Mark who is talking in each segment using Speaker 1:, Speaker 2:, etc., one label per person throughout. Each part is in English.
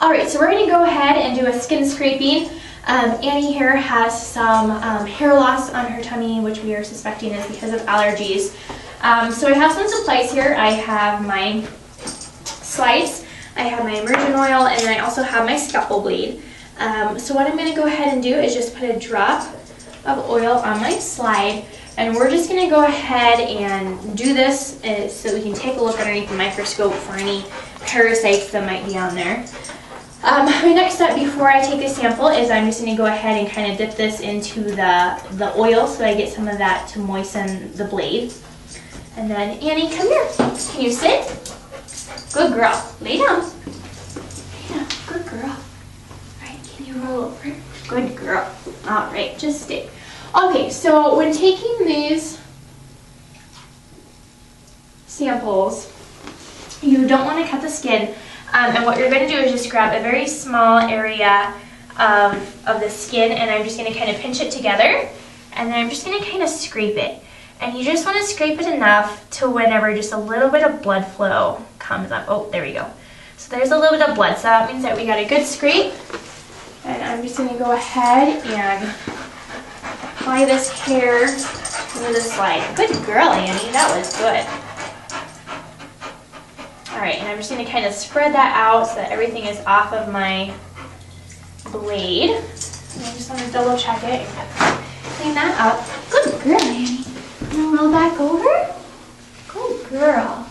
Speaker 1: Alright, so we're going to go ahead and do a skin scraping. Annie here has some hair loss on her tummy, which we are suspecting is because of allergies. So I have some supplies here. I have my slides, I have my immersion oil, and then I also have my scalpel blade. So what I'm going to go ahead and do is just put a drop of oil on my slide, and we're just going to go ahead and do this so we can take a look underneath the microscope for any parasites that might be on there. My next step before I take a sample is I'm just going to go ahead and kind of dip this into the oil so I get some of that to moisten the blade. And then, Annie, come here. Can you sit? Good girl. Lay down. Lay down. Good girl. All right, can you roll over? Good girl. All right, just stay. Okay, so when taking these samples, you don't want to cut the skin. And what you're going to do is just grab a very small area of the skin, and I'm just going to kind of pinch it together, and then I'm just going to kind of scrape it. And you just want to scrape it enough to whenever just a little bit of blood flow comes up. Oh, there we go. So there's a little bit of blood, so that means that we got a good scrape. And I'm just going to go ahead and apply this hair to the slide. Good girl, Annie. That was good. Alright, and I'm just going to kind of spread that out so that everything is off of my blade. And I just want to double check it and clean that up. Good girl, Annie. And roll back over. Good girl.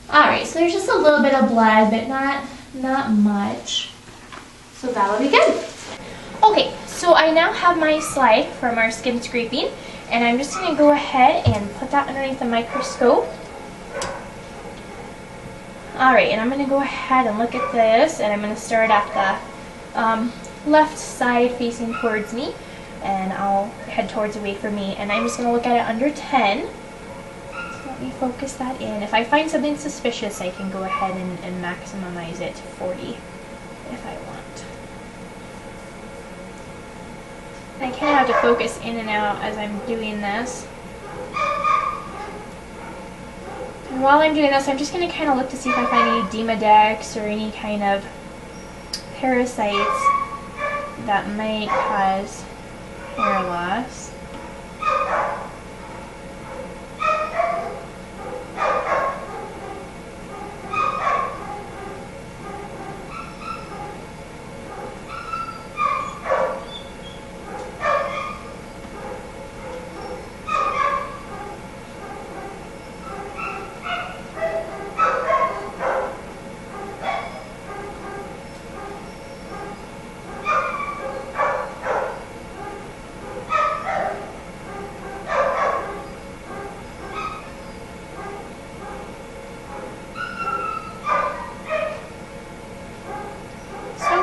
Speaker 1: Alright, so there's just a little bit of blood, but not much. So that'll be good. Okay, so I now have my slide from our skin scraping, and I'm just going to go ahead and put that underneath the microscope. Alright, and I'm going to go ahead and look at this, and I'm going to start at the left side facing towards me, and I'll head towards away from me, and I'm just going to look at it under 10. So let me focus that in. If I find something suspicious, I can go ahead and maximize it to 40 if I want. I kind of have to focus in and out as I'm doing this. And while I'm doing this, I'm just going to kind of look to see if I find any Demodex or any kind of parasites that might cause hair loss.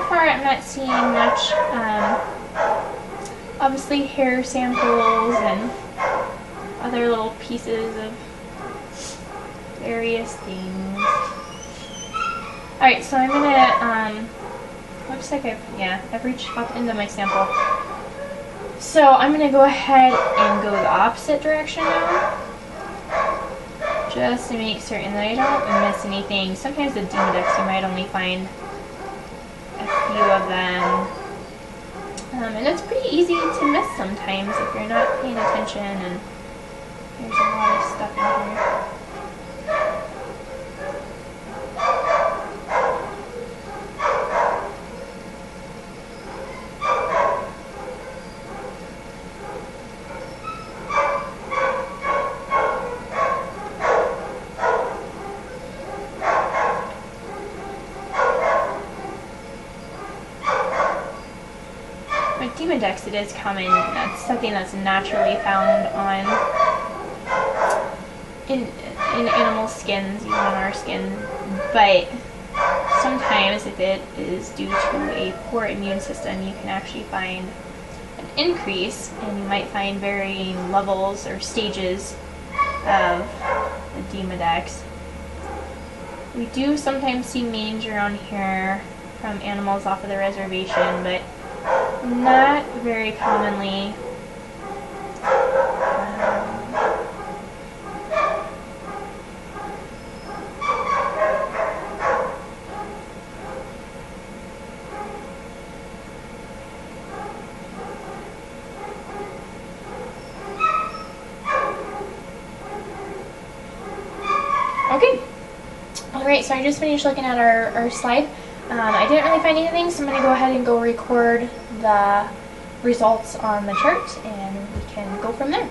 Speaker 1: I'm not seeing much, obviously hair samples and other little pieces of various things. Alright, so I'm gonna, looks like I've reached up into my sample. So I'm gonna go ahead and go the opposite direction now, just to make certain that I don't miss anything. Sometimes the Demodex you might only find a few of them, and it's pretty easy to miss sometimes if you're not paying attention, and there's a lot of stuff in here. Demodex, it is common. That's something that's naturally found in animal skins, even on our skin. But sometimes, if it is due to a poor immune system, you can actually find an increase, and you might find varying levels or stages of the Demodex. We do sometimes see mange around here from animals off of the reservation, but not very commonly. Okay. Alright, so I just finished looking at our slide. I didn't really find anything, so I'm going to go ahead and go record the results on the chart, and we can go from there.